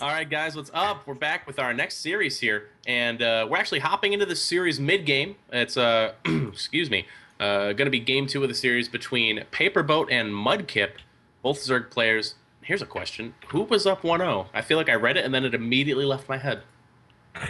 All right, guys, what's up? We're back with our next series here, and we're actually hopping into the series mid-game. It's, excuse me, going to be game 2 of the series between Paperboat and MudKip, both Zerg players. Here's a question. Who was up 1-0? I feel like I read it, and then it immediately left my head. I'm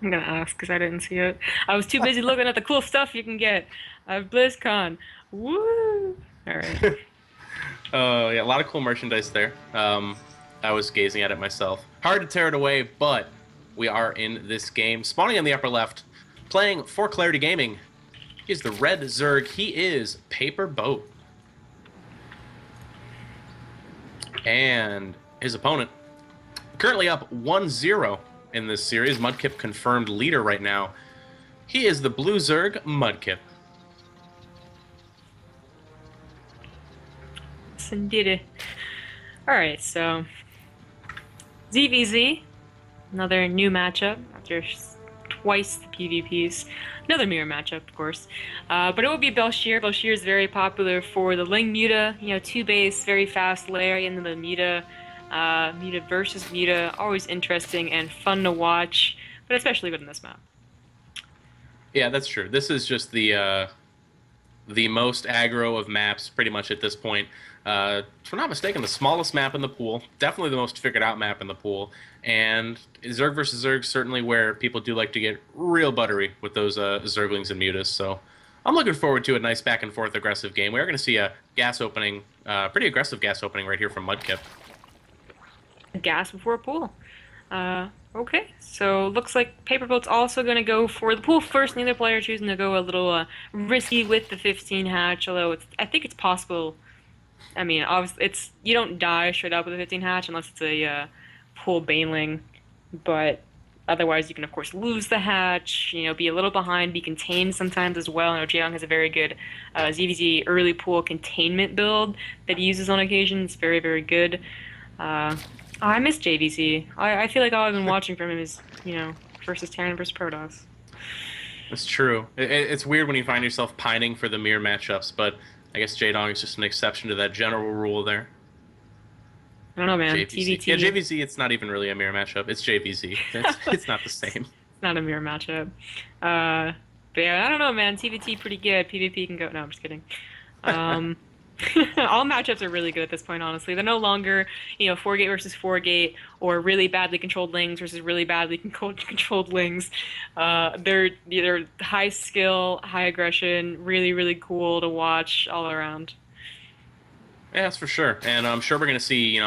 gonna ask because I didn't see it. I was too busy looking at the cool stuff you can get at BlizzCon. Woo! All right. Yeah, a lot of cool merchandise there. I was gazing at it myself. Hard to tear it away, but we are in this game. Spawning on the upper left, playing for Clarity Gaming. He's the red Zerg. He is Paperboat. And his opponent, currently up 1-0 in this series. MudKip confirmed leader right now. He is the blue Zerg, MudKip. Yes, indeed. All right, so ZVZ, another new matchup after twice the PvPs. Another mirror matchup, of course. But it will be Belshir. Belshir is very popular for the Ling Muta, 2-base, very fast layer into the Muta. Muta versus Muta, always interesting and fun to watch, but especially good in this map. Yeah, that's true. This is just the most aggro of maps, pretty much at this point. If I'm not mistaken, the smallest map in the pool, definitely the most figured out map in the pool, and Zerg versus Zerg certainly where people do like to get real buttery with those Zerglings and Mutas. So I'm looking forward to a nice back and forth aggressive game. We are going to see a gas opening, pretty aggressive gas opening right here from MudKip. Gas before pool. Okay, so looks like Paperboat's also going to go for the pool first. Neither player choosing to go a little risky with the 15 hatch, although I think it's possible. I mean, obviously, you don't die straight up with a 15 hatch unless it's a pool baneling, but otherwise you can of course lose the hatch. Be a little behind, be contained sometimes as well. I know Jaeyoung has a very good ZVZ early pool containment build that he uses on occasion. It's very, very good. I miss JVC. I feel like all I've been watching from him is, versus Terran versus Protoss. It's true. It's weird when you find yourself pining for the mirror matchups, but I guess Jaeyoung is just an exception to that general rule there. I don't know, man. JVZ. TVT. Yeah, JVZ, it's not even really a mirror matchup. It's JVZ. It's not the same. It's not a mirror matchup. But yeah, I don't know, man. TVT pretty good. PvP can go. No, I'm just kidding. All matchups are really good at this point, honestly. They're no longer, 4-gate versus 4-gate or really badly controlled lings versus really badly controlled lings. They're high skill, high aggression, really, really cool to watch all around. Yeah, that's for sure. And I'm sure we're going to see,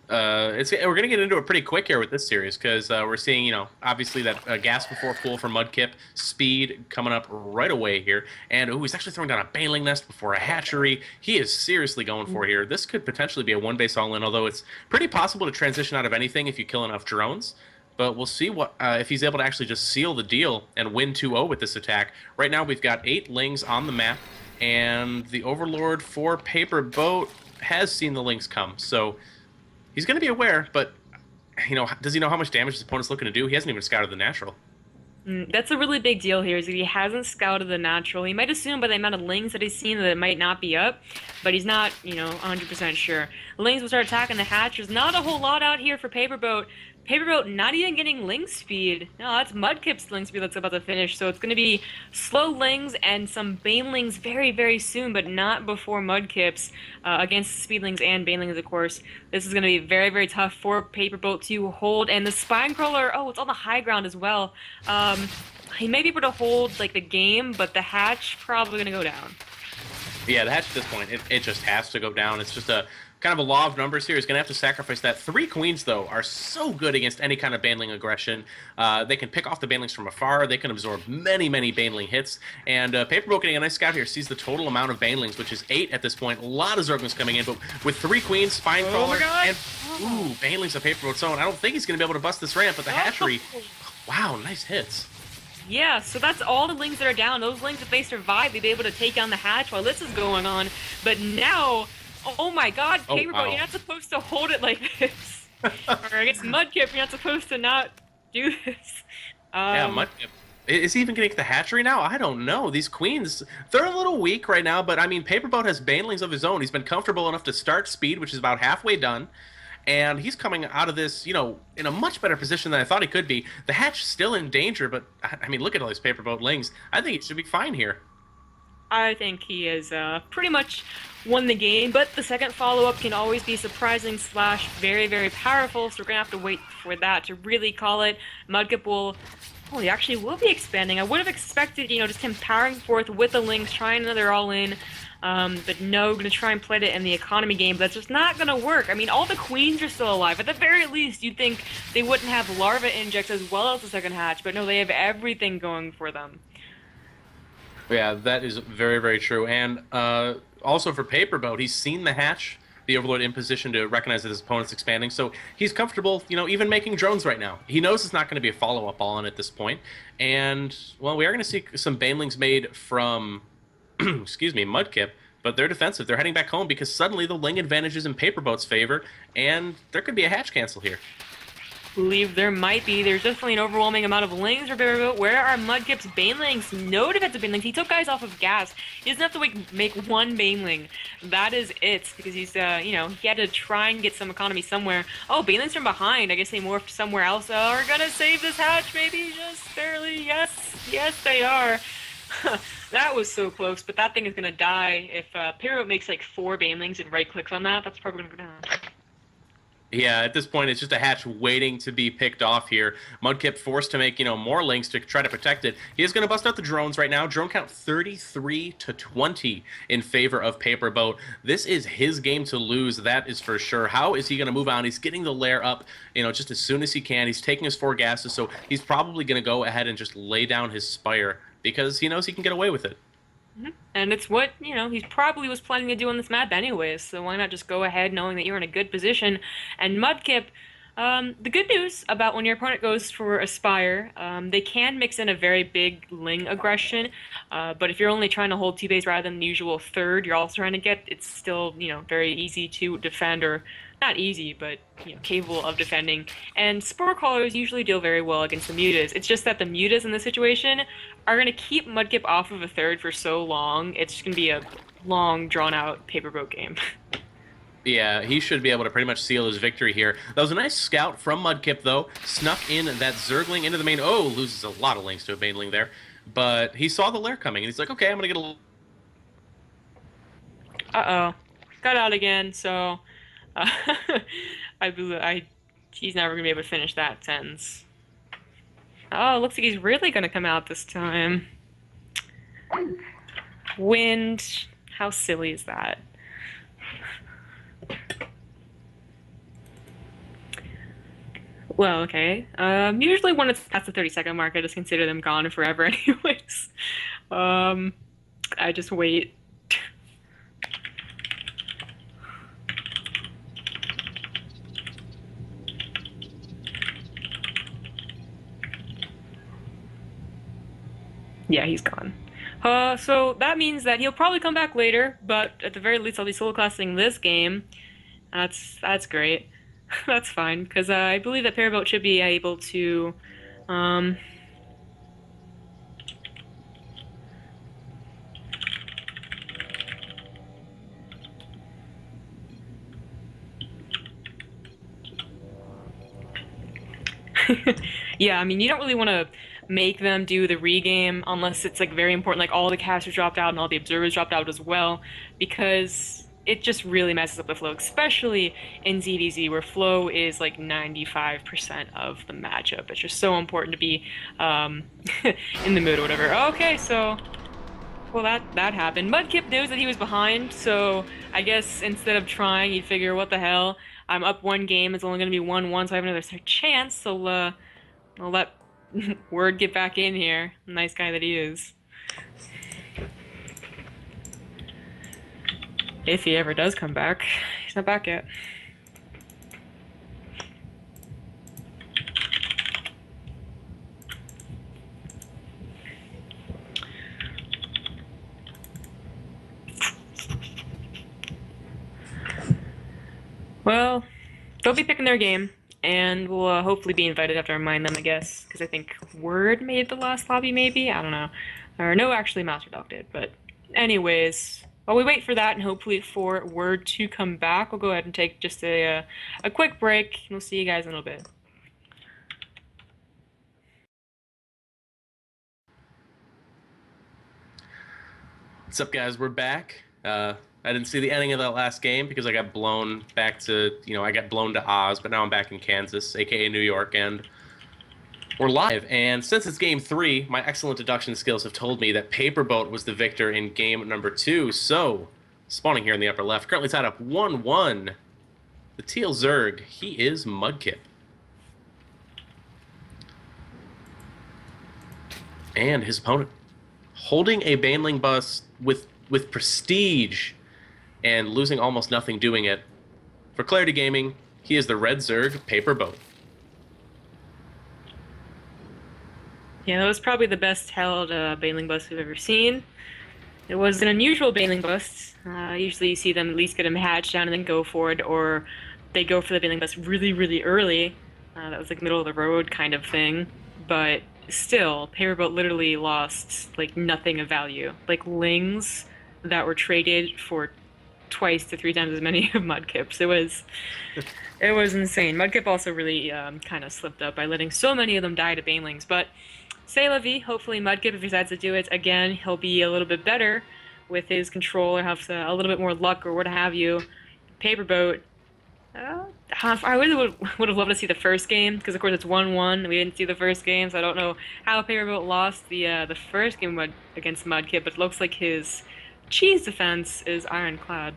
we're going to get into it pretty quick here with this series because we're seeing, obviously that gas before pool for MudKip, speed coming up right away here. And, he's actually throwing down a baneling nest before a hatchery. He is seriously going for it here. This could potentially be a one-base all-in, although it's pretty possible to transition out of anything if you kill enough drones. But we'll see what if he's able to actually just seal the deal and win 2-0 with this attack. Right now we've got 8 lings on the map, and the Overlord for Paperboat has seen the lings come. So he's going to be aware, but, does he know how much damage his opponent's looking to do? He hasn't even scouted the natural. That's a really big deal here, is that he hasn't scouted the natural. He might assume by the amount of lings that he's seen that it might not be up, but he's not, 100% sure. Lings will start attacking the hatch. There's not a whole lot out here for Paperboat. Paperboat not even getting ling speed. No, that's MudKip's ling speed that's about to finish, so it's going to be slow lings and some banelings very, very soon, but not before MudKip's against speedlings and banelings, of course. This is going to be very, very tough for Paperboat to hold, and the spine crawler, it's on the high ground as well. He may be able to hold the game, but the hatch probably going to go down. Yeah, the hatch at this point, it just has to go down. It's just a kind of a law of numbers here. He's going to have to sacrifice that. 3 queens, though, are so good against any kind of baneling aggression. They can pick off the banelings from afar. They can absorb many, many baneling hits. And Paperboat getting a nice scout here sees the total amount of banelings, which is 8 at this point. A lot of Zerglings coming in, but with 3 queens, spine crawler, and banelings of Paperboat's own. I don't think he's going to be able to bust this ramp, but the hatchery, wow, nice hits. Yeah, so that's all the lings that are down. Those lings, if they survive, they'd be able to take down the hatch while this is going on. But now, oh my god, Paperboat, wow. You're not supposed to hold it like this. Or I guess MudKip, you're not supposed to not do this. Yeah, MudKip. Is he even going to get the hatchery now? I don't know. These queens, they're a little weak right now, but I mean, Paperboat has banelings of his own. He's been comfortable enough to start speed, which is about halfway done. and he's coming out of this, in a much better position than I thought he could be. The hatch still in danger, but I mean, look at all these Paperboat lings. I think it should be fine here. I think he has pretty much won the game, but the second follow-up can always be surprising slash very, very powerful, so we're going to have to wait for that to really call it. MudKip will... Oh, he actually will be expanding. I would have expected, just him powering forth with the links, trying another all-in, but no, going to try and play it in the economy game, but that's just not going to work. I mean, all the queens are still alive. At the very least, you'd think they wouldn't have larva injects as well as the second hatch, but no, they have everything going for them. Yeah, that is very, very true. And also for Paperboat, he's seen the hatch, the Overlord in position to recognize that his opponent's expanding, so he's comfortable, even making drones right now. He knows it's not going to be a follow-up all-in at this point. And, well, we are going to see some banelings made from, excuse me, MudKip, but they're defensive. They're heading back home because suddenly the ling advantage is in Paperboat's favor, and there could be a hatch cancel here. Believe there might be. There's definitely an overwhelming amount of lings for Paperboat. Where are MudKip's banelings? No defensive banelings. He took guys off of gas. He doesn't have to make one baneling. That is it, because he's, he had to try and get some economy somewhere. Oh, banelings from behind. I guess they morphed somewhere else. Are gonna save this hatch, maybe just barely. Yes, they are. That was so close, but that thing is gonna die if Paperboat makes like 4 banelings and right-clicks on that. That's probably gonna go down. Yeah, at this point, it's just a hatch waiting to be picked off here. MudKip forced to make, more links to try to protect it. He is going to bust out the drones right now. Drone count 33-20 in favor of Paperboat. This is his game to lose, that is for sure. How is he going to move on? He's getting the lair up, just as soon as he can. He's taking his 4 gases, so he's probably going to go ahead and just lay down his Spire because he knows he can get away with it. And it's what, he probably was planning to do on this map anyways, so why not just go ahead knowing that you're in a good position. And MudKip, the good news about when your opponent goes for a Spire, they can mix in a very big ling aggression, but if you're only trying to hold 2 base rather than the usual third you're also trying to get, it's still, very easy to defend, or not easy, but capable of defending. And Spore Callers usually deal very well against the Mutas. It's just that the Mutas in this situation are going to keep MudKip off of a third for so long, it's just going to be a long, drawn-out Paperboat game. Yeah, he should be able to pretty much seal his victory here. That was a nice scout from MudKip, though. Snuck in that Zergling into the main. Oh, loses a lot of links to a baneling there. But he saw the lair coming, and he's like, okay, I'm going to get a... Uh-oh. Got out again, so... he's never going to be able to finish that sentence. Oh, looks like he's really going to come out this time. Wind. How silly is that? Well, okay. Usually when it's past the 30-second mark, I just consider them gone forever anyways. I just wait. Yeah, he's gone. So that means that he'll probably come back later, but at the very least I'll be solo classing this game. That's great. That's fine, because I believe that Paperboat should be able to... Yeah, I mean, you don't really want to make them do the regame unless it's like very important, like all the casters dropped out and all the observers dropped out as well, because it just really messes up the flow, especially in ZDZ where flow is like 95% of the matchup. It's just so important to be in the mood or whatever. Okay, so well that happened. MudKip knows that he was behind, so I guess instead of trying, he'd figure, what the hell? I'm up 1 game. It's only going to be 1-1, so I have another chance. So I'll let Wyrd get back in here. Nice guy that he is. If he ever does come back. He's not back yet. Well, they'll be picking their game, and we'll hopefully be invited after I remind them, I guess, because I think Wyrd made the last lobby, maybe? I don't know. Or no, actually Master Dog did, but anyways, while we wait for that and hopefully for Wyrd to come back, we'll go ahead and take just a quick break. We'll see you guys in a little bit. What's up, guys? We're back. I didn't see the ending of that last game because I got blown back to, I got blown to Oz, but now I'm back in Kansas, aka New York, and we're live. And since it's game 3, my excellent deduction skills have told me that Paperboat was the victor in game number 2. So, spawning here in the upper left, currently tied up 1-1. The Teal Zerg, he is MudKip. And his opponent holding a Baneling bus with prestige and losing almost nothing doing it. For Clarity Gaming, he is the Red Zerg Paperboat. Yeah, that was probably the best held Baneling bust we've ever seen. It was an unusual Baneling bust. Usually you see them at least get him hatched down and then go for it, or they go for the Baneling bust really, really early. That was like middle of the road kind of thing. But still, Paperboat literally lost like nothing of value. Like lings that were traded for twice to 3 times as many of MudKip's. It was insane. MudKip also really kind of slipped up by letting so many of them die to Banelings. But c'est la vie. Hopefully MudKip, if he decides to do it again, he'll be a little bit better with his control or have a little bit more luck or what have you. Paperboat, I really would have loved to see the first game, because of course it's 1-1. We didn't see the first game, so I don't know how Paperboat lost the first game against MudKip, but it looks like his cheese defense is ironclad.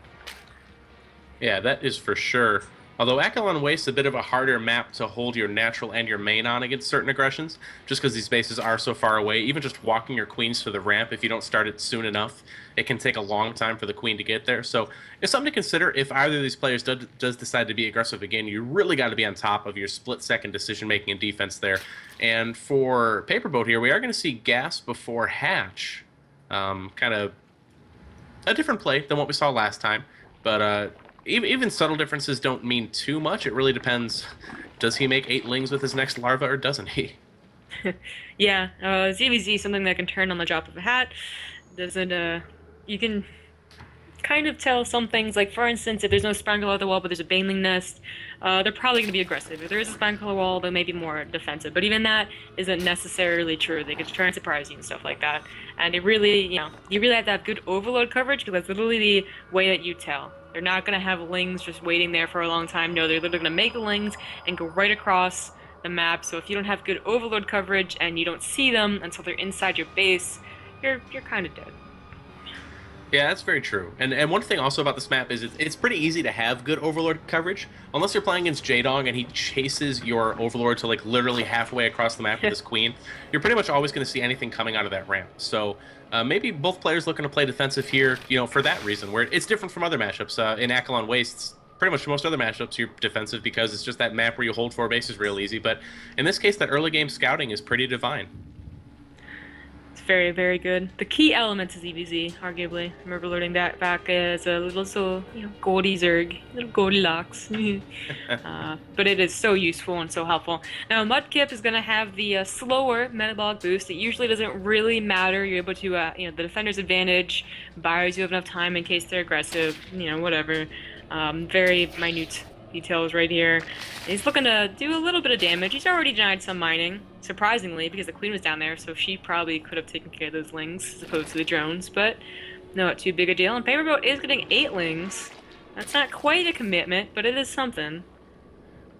Yeah, that is for sure. Although Acheron Waste is a bit of a harder map to hold your natural and your main on against certain aggressions, just because these bases are so far away. Even just walking your queens to the ramp, if you don't start it soon enough, it can take a long time for the queen to get there. So it's something to consider if either of these players does decide to be aggressive again. You really got to be on top of your split-second decision-making and defense there. And for Paperboat here, we are going to see gas before hatch. Kind of a different play than what we saw last time, but even subtle differences don't mean too much. It really depends. Does he make 8 lings with his next larva, or doesn't he? Yeah, ZVZ, something that can turn on the drop of a hat. Doesn't, you can kind of tell some things, like for instance, if there's no sprinkle at the wall but there's a Baneling nest, they're probably going to be aggressive. If there is a sprinkle at the wall, they may be more defensive. But even that isn't necessarily true. They could try and surprise you and stuff like that. And it really, you really have to have good overload coverage, because that's literally the way that you tell. They're not going to have lings just waiting there for a long time. No, they're literally going to make the lings and go right across the map. So if you don't have good overload coverage and you don't see them until they're inside your base, you're kind of dead. Yeah, that's very true. And one thing also about this map is it's pretty easy to have good overlord coverage, unless you're playing against J-Dog and he chases your overlord to like literally halfway across the map with his queen. You're pretty much always going to see anything coming out of that ramp. So maybe both players looking to play defensive here, for that reason, where it's different from other matchups. In Acheron Wastes, pretty much most other matchups, you're defensive because it's just that map where you hold 4 bases real easy. But in this case, that early game scouting is pretty divine. Very, very good. The key element to ZVZ, arguably. I remember learning that back as a little, Goldie Zerg, little Goldilocks. But it is so useful and so helpful. Now, MudKip is going to have the slower metabolic boost. It usually doesn't really matter. You're able to, the defender's advantage buys you enough time in case they're aggressive, whatever. Very minute details right here. He's looking to do a little bit of damage. He's already denied some mining, surprisingly, because the queen was down there, so she probably could have taken care of those lings as opposed to the drones, but not too big a deal. And Paperboat is getting 8 lings. That's not quite a commitment, but it is something.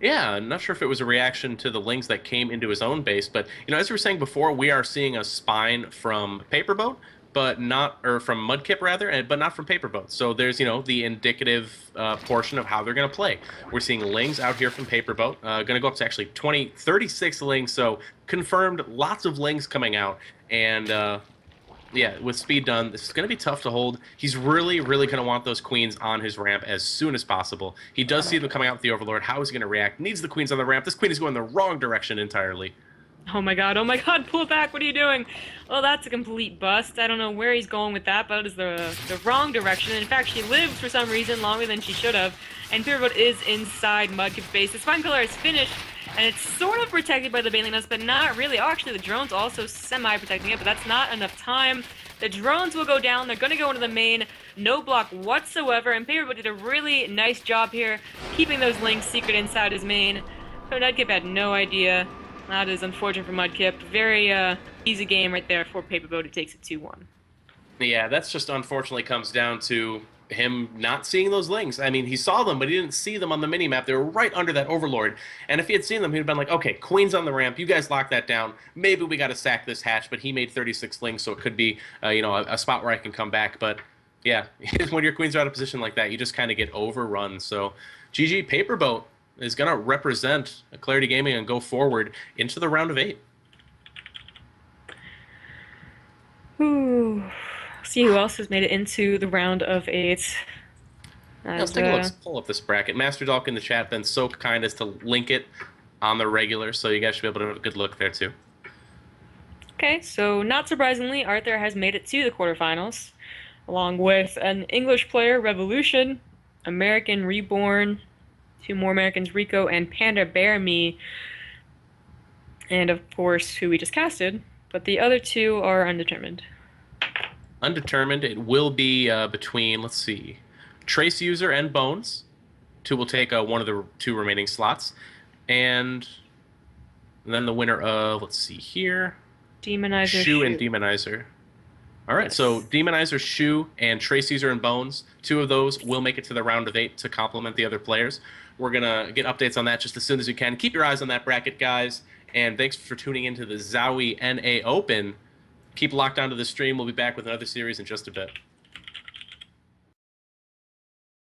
Yeah, I'm not sure if it was a reaction to the lings that came into his own base, but, as we were saying before, we are seeing a spine from Paperboat, but not, or from MudKip rather, but not from Paperboat. So there's, the indicative portion of how they're going to play. We're seeing lings out here from Paperboat, going to go up to actually 36 lings, so confirmed lots of lings coming out, and yeah, with speed done, this is going to be tough to hold. He's really, really going to want those queens on his ramp as soon as possible. He does see them coming out with the Overlord. How is he going to react? Needs the queens on the ramp. This queen is going the wrong direction entirely. Oh my god, pull back, what are you doing? Well, that's a complete bust. I don't know where he's going with that, but it is the wrong direction. In fact, she lives for some reason longer than she should have, and Paperboat is inside MudKip's base. The Spine Color is finished, and it's sort of protected by the Baneling Nest, but not really. Oh, actually, the drone's also semi-protecting it, but that's not enough time. The drones will go down. They're going to go into the main. no block whatsoever, and Paperboat did a really nice job here, keeping those links secret inside his main. So MudKip had no idea. That is unfortunate for MudKip. Very easy game right there for Paperboat. It takes it 2-1. Yeah, that's just unfortunately comes down to him not seeing those links. I mean, he saw them, but he didn't see them on the minimap. They were right under that Overlord. And if he had seen them, he'd have been like, okay, Queen's on the ramp. You guys lock that down. Maybe we got to sack this hatch. But he made 36 links, so it could be, a spot where I can come back. But yeah, when your Queens are out of position like that, you just kind of get overrun. So GG Paperboat is going to represent Clarity Gaming and go forward into the round of 8. Ooh. See who else has made it into the round of 8. Let's take a look. Let's pull up this bracket. Master Dolk in the chat been so kind as to link it on the regular, so you guys should be able to have a good look there too. Okay, so not surprisingly, Arthur has made it to the quarterfinals, along with an English player, Revolution, American Reborn, 2 more Americans, Rico and Panda Bear Me, and of course who we just casted, but the other 2 are undetermined. Undetermined. It will be between, let's see, Trace User and Bones. 2 will take one of the 2 remaining slots. And then the winner of, let's see here, Demonizer, Shu and Demonizer. All right, yes. So Demonizer, Shu, and Trace User and Bones, 2 of those will make it to the round of 8 to complement the other players. We're going to get updates on that just as soon as we can. Keep your eyes on that bracket, guys. And thanks for tuning into the ZOWIE NA Open. Keep locked onto the stream. We'll be back with another series in just a bit.